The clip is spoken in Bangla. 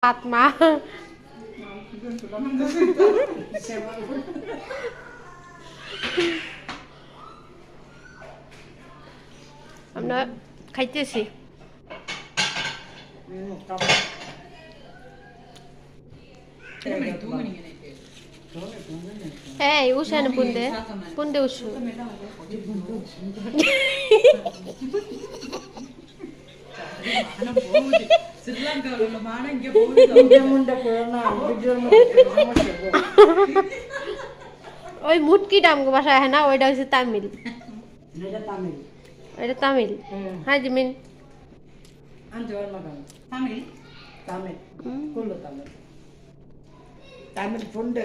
আত্মা আমরা খাইতেছি এই উষান পুন্দে পুন্দে উষু ওই মুটকি ডামগো বাসায় হ্যাঁ না ওইটা হচ্ছে তামিল এটা তামিল হ্যাঁ জিমিন তামিল তামিল কুল্লো তামিল তামিল ফুন্ডে